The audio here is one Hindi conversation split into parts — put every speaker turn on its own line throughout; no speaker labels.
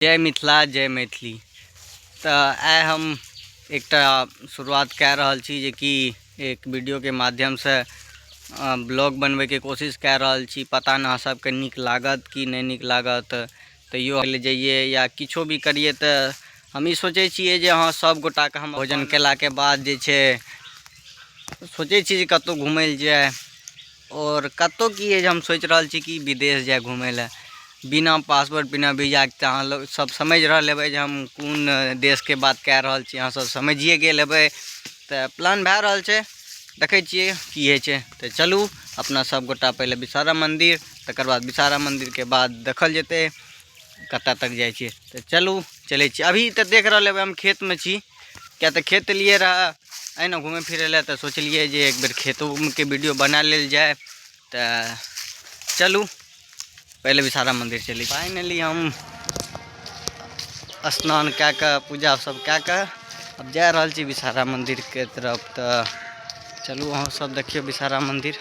जय मिथिला जय मैथिली। तो आइ हम एक शुरुआत कह रहल छी जे कि एक वीडियो के माध्यम से ब्लॉग बनवे के कोशिश कह रहल छी। पता ना सबके नीक लागत कि नहीं नीक लागत, तैयो ले जाइए या किछो भी करिए। तो हम ई सोचे छिए जे हाँ सब गोटा के हम भोजन केला के बाद जे छे सोचे छी जे कतौ घूमय ले जाए। और कतौ की है हम सोच रहल छी कि विदेश जाए घूमय ले, बिना पासपोर्ट बिना वीजा के। अहाँ लोग सब समझ रहल हेबै जे हम कोन देश के बात कह रहल छी, अहाँ सब समझिए गेल हेबै। तो प्लान भए रहल छै, देखै छियै की होइ छै। तो चलू अपना सब गोटा पहले विषहारा मंदिर, तकर बाद विषहारा मंदिर के बाद देखल जेतै कतऽ तक जाइ छै। तो चलू चलै छी। अभी तो देख रहल हेबै हम खेत में छी, क्या तो खेत लिए रहा अना घूमे फिरे ले। तो सोचलिए जे एक बेर खेतों के वीडियो बना लेल जाए। तो चलू पहले विषहारा मंदिर चली। फाइनली हम स्नान कऽ के पूजा सब कऽ के अब जा रहल छी विषहारा मंदिर के तरफ। तो चलू अहाँ सब देखियो विषहारा मंदिर।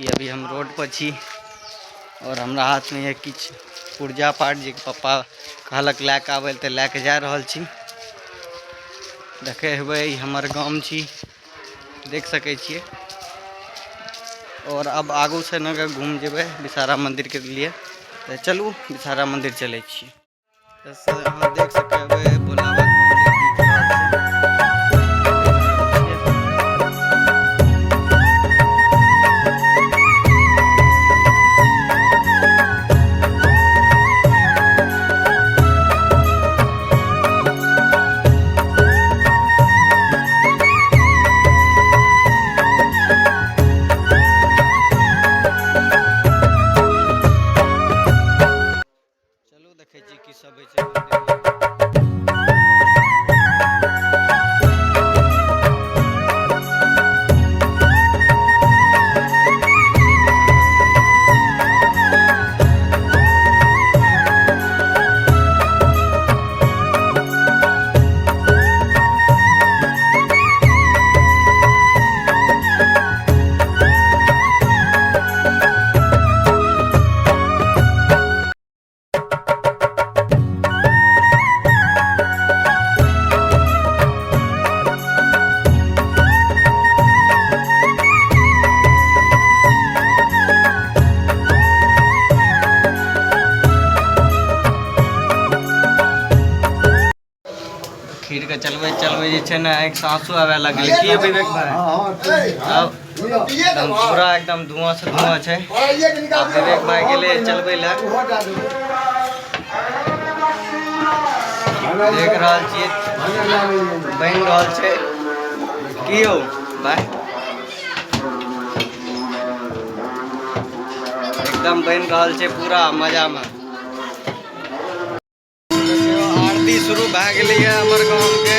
ये अभी हम रोड पर छी और हमरा हाथ में ये किछ पूजा पाठ जे पप्पा कहलक लए के आबै तऽ लए के जा रहल छी। देखे हेबै हमर गाम छी, देख सकै छियै। और अब आगू से नगर घूम जेबे विषहारा मंदिर के लिए। तो चलू विषहारा मंदिर चले छी। अहाँ देख सके हेबै भोला बाबा के मंदिर दिख रहल छै। चलू देखै छी की सब होइ छै मंदिर में। खीर के चलबे चलबे जे छै ना एक सांसो आवे लगल की विवेक भाई। अब एकदम पूरा एकदम धुआं से धुआं छै। अब विवेक भाई गेले चलबे ले, देख रहल छियै बन रहल छै की हो भाई। एकदम बन रहल छै पूरा मजा में। आरती शुरू भए गेलै है हमर गाँव के।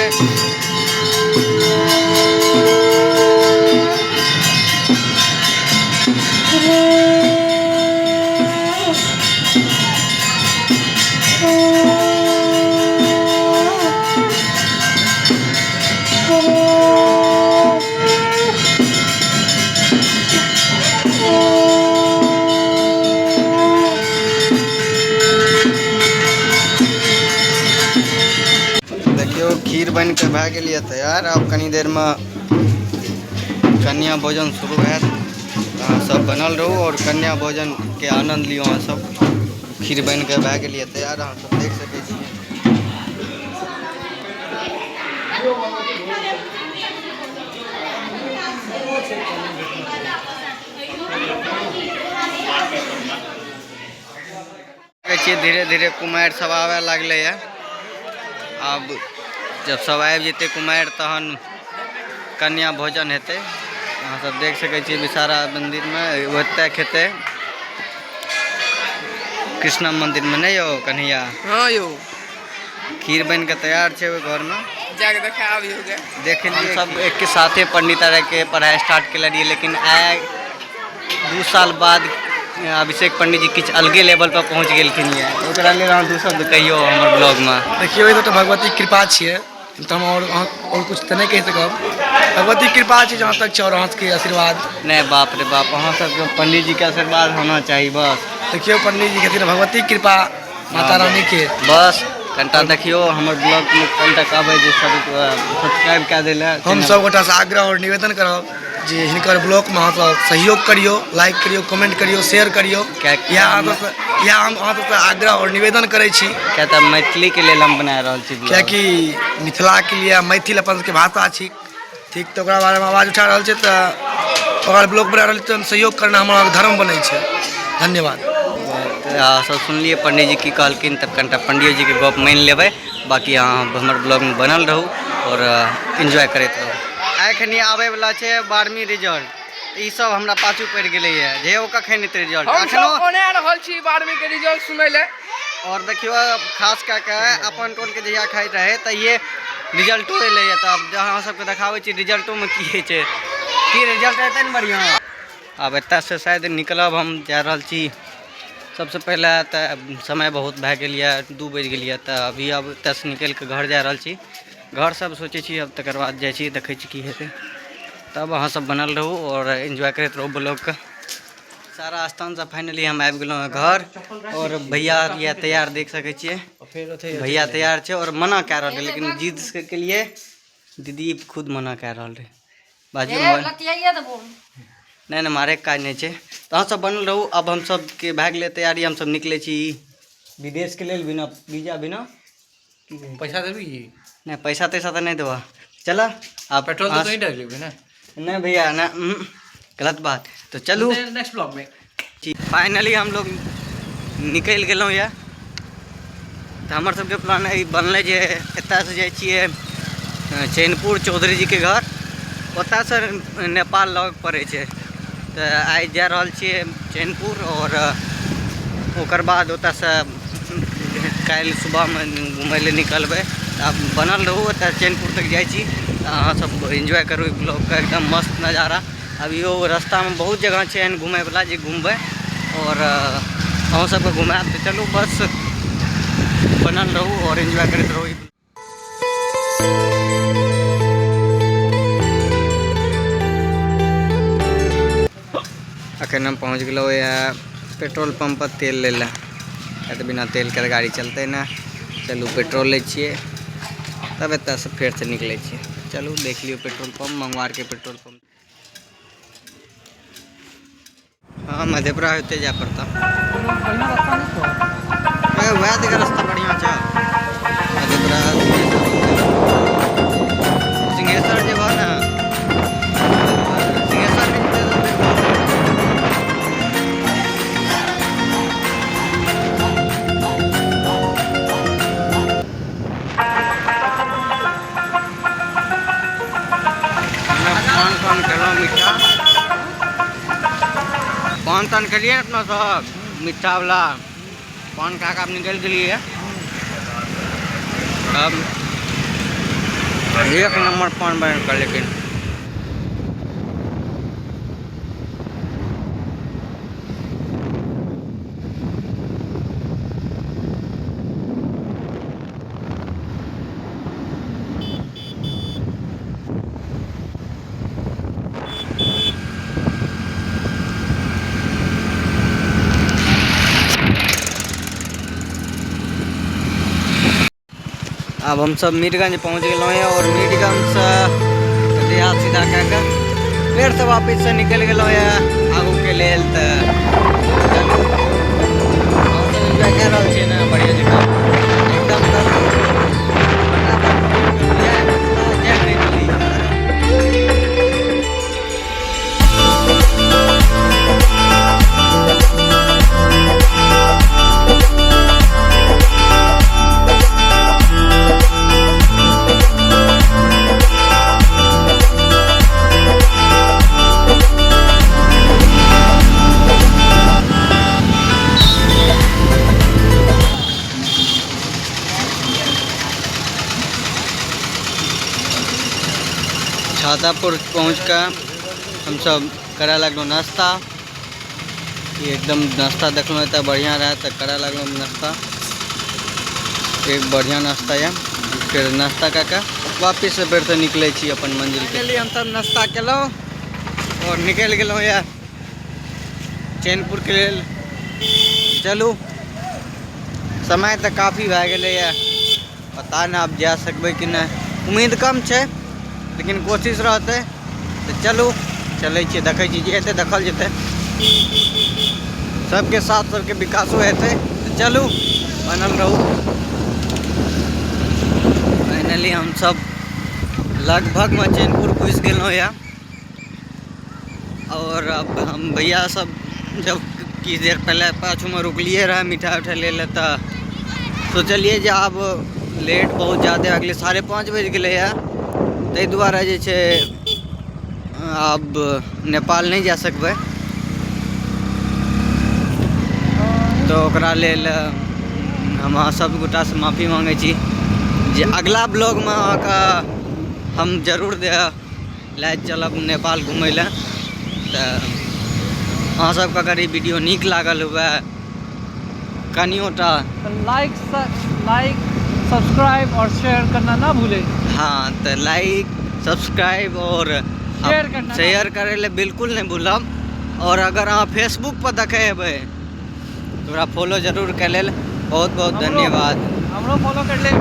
खीर बन के भए गेल ये तैयार। अब कनी देर में कन्या भोजन शुरू हैत। अहाँ सब बनल रहू और कन्या भोजन के आनंद लियो। अहाँ सब खीर बन के भए गेल ये तैयार, अहाँ सब देख सकै छी। धीरे धीरे कुमारि सब आवे लगले है। अब जब सब आबि जेतै कुमारि तहन कन्या भोजन हेतै। अहाँ सब देख सकै छी विषहारा मंदिर में ओतय खेतै। कृष्णा मंदिर में नहीं यौ कन्हैया?
हाँ यौ
खीर बन के तैयार छै ओइ घर में,
जाके देखा आबियो गे।
देख हम सब एक के साथे पंडित के पढ़ाई स्टार्ट के लिए, लेकिन आइ 2 साल बाद अभिषेक पंडित जी किछ अलगे लेवल पर पहुँच गेलखिन ये। ओकरा लेल अहाँ दू शब्द कहियो हमर ब्लॉग में।
देखियो ये तो भगवती कृपा छिए, तो हम और कुछ तो नहीं कह सकब। भगवती कृपा छै जहाँ तक छै, अहाँ के आशीर्वाद।
नहीं बाप रे बाप, अहाँ सबके पंडित जी के आशीर्वाद होना चाहिए बस।
देखियो पंडित जी कहते भगवती कृपा माता रानी के।
बस कनिटा देखियो हमर ब्लॉग में कनिटा कहबै जे सब सब्सक्राइब कए दै लए।
हम सब गोटा से आग्रह और निवेदन करब जे हिनकर ब्लॉग में मतलब सहयोग करियो, लाइक करियो, कमेंट करियो, शेयर करियो। या हम अहाँ सबसे आग्रह और निवेदन करै छी,
क्या तऽ मैथिली के लेल हम बना रहल छी ब्लॉग।
कियाकि मिथिला के लिए मैथिल अपन सबके भाषा छी, ठीक, तो ओकरा बारे में आवाज उठा रहल छै, तो अगर ब्लॉग बना रहल तो सहयोग करना हमारा धर्म बनै छै। धन्यवाद।
सब सुनलिए पंडित जी की कहलखिन, तब कनिटा पंडित जी के गप मान लेबै। बाकी अहाँ हमर ब्लॉग में बनल रहू और एंजॉय करैत रहू। एखनी आबै वाला छै 12वीं रिजल्ट, ई सब हमरा पाछू पड़ि गेलै है जे ओ कखन एतै रिजल्ट।
एखनो ओने रहल छी 12वीं के रिजल्ट सुनै ले।
और देखियो खास कए के अपन टोल के जहिया खाइत रहे तहिए रिजल्टो एलै है, तब अहाँ सबके देखाबै छी रिजल्टो में की होइ छै, की रिजल्ट एतै ने बढ़िया। अब एतऽ से शायद निकलब, हम जा रहल छी। सबसे पहले तो समय बहुत भए गेल यऽ, 2 बजि गेल यऽ, तऽ अभी अब एतऽसँ निकलि कऽ घर जा रहल छी। घर सब सोचै छी अब तकर बाद जाइ छी, देखै छी की हेतै। तब अहाँ सब बनल रहू और एंजॉय करैत रहू ब्लॉग के। सारा स्थान से फाइनली हम आबि गेलहुँ हैं घर, और भैया ये तैयार देख सकै छियै। भैया तैयार छै और मना कए रहल है, लेकिन जिद के लिए दीदी खुद मना कए रहल रहे। बाजू नहीं मारे काज नहीं छै। तो अहाँ सब बनल रहू। अब हम सब के भए गेलै तैयारी, हम सब निकले छी विदेश के लेल, बिना वीजा बिना।
पैसा देबी?
नहीं पैसा तैसा तो नहीं देबा, चल आप
पेट्रोल तो नहीं डाल लेबे ना।
नहीं भैया ना, गलत बात। तो चलू
नेक्स्ट ब्लॉग में।
फाइनली हम लोग निकल गेलहुँ यऽ। तो हमार सबके प्लान बनलै जे एतऽसँ जाइ छियै चैनपुर चौधरी जी के घर, ओतऽसँ नेपाल लग पड़ै छै। तो आइ जा रहल छियै चैनपुर, और ओकर बाद ओतऽसँ काल्हि सुबहमे घुमै लए निकलबै। अब बनल रहू, ओतऽ चैनपुर तक जाइ छी, अहाँ सब एंजॉय करू ब्लॉग का, एकदम मस्त नज़ारा। अभियो रास्ता में बहुत जगह छै एहन घूमय वाला जे घूमबै और अहाँ सबके घुमाएब। तो चलू बस बनल रहू और एंजॉय करैत रहू। अखन हम पहुँच गेलहुँ यऽ पेट्रोल पंप पर तेल ले लए, तो बिना तेल के गाड़ी चलते ना। चलू पेट्रोल ले छिए, तब एतऽसँ फेर से निकलै छियै। चलू देख लियो पेट्रोल पंप, मंगवार के पेट्रोल पंप। हाँ मधेपुरा होते जा पड़ता, वह देखे रास्ता बढ़िया छै। मधेपुरा सिंहेश्वर जेबह ना, सिंहेश्वर पान तान खेलिए अपना सब मीठा वाला पान खा के आप निकल गेलिए। अब 1 नंबर पान बन कर, लेकिन अब हम सब मीरगंज पहुँच गए हैं, और मीरगंज से देहा सीधा कह के फिर से वापस से निकल गए हैं आगू के लेल। तो चलू एंजॉय कर रहा छे ना, बढ़िया जगह एकदम छातापुर पहुँच कर हम सब करे लगलो नाश्ता। ये एकदम नाश्ता देखलो इतना बढ़िया रहा, तो करे लगलो नाश्ता। एक बढ़िया नाश्ता है, फिर नाश्ता करके वापिस से फिर से निकले छी अपन मंजिल के लिए। हम सब नाश्ता केलो और निकल गए यार चैनपुर के लिए। चलू समय तो काफ़ी भए गेलै है, पता नहीं आप जा सकबै कि नहीं। उम्मीद कम है लेकिन कोशिश रहते तो चलू चलै छियै, देखै छी जे हेतै देखल जेतै। सबके साथ सबके विकासो हेतै तो चलू बनल रहू। फाइनली हम सब लगभग में चैनपुर घुस गेलहुँ यऽ और अब हम भैया सब जब किछु देर पहले पाछू में रुकलिए रहा मिठाई उठाई ले तो सोचलिए जे अब लेट बहुत ज़्यादा अगले 5:30 बज गए है, ताहि दुआरे जे छै अब नेपाल नहीं जा सकबै। तो ओकरा लेल हम अहाँ सब गोटा से माफ़ी मांगै छी जे अगला ब्लॉग में अहाँके हम जरूर ले चलब नेपाल घूमय लए। तो अहाँ सबके अगर ई वीडियो नीक लागल हुए कनियोटा
लाइक सब्सक्राइब और शेयर करना ना भूलें।
हाँ तो लाइक सब्सक्राइब और शेयर करे ले बिल्कुल नहीं भूलब। और अगर आप फेसबुक पर देखे हेबै तो फॉलो जरूर कर ले। बहुत बहुत धन्यवाद।
हमरो फॉलो कर ले।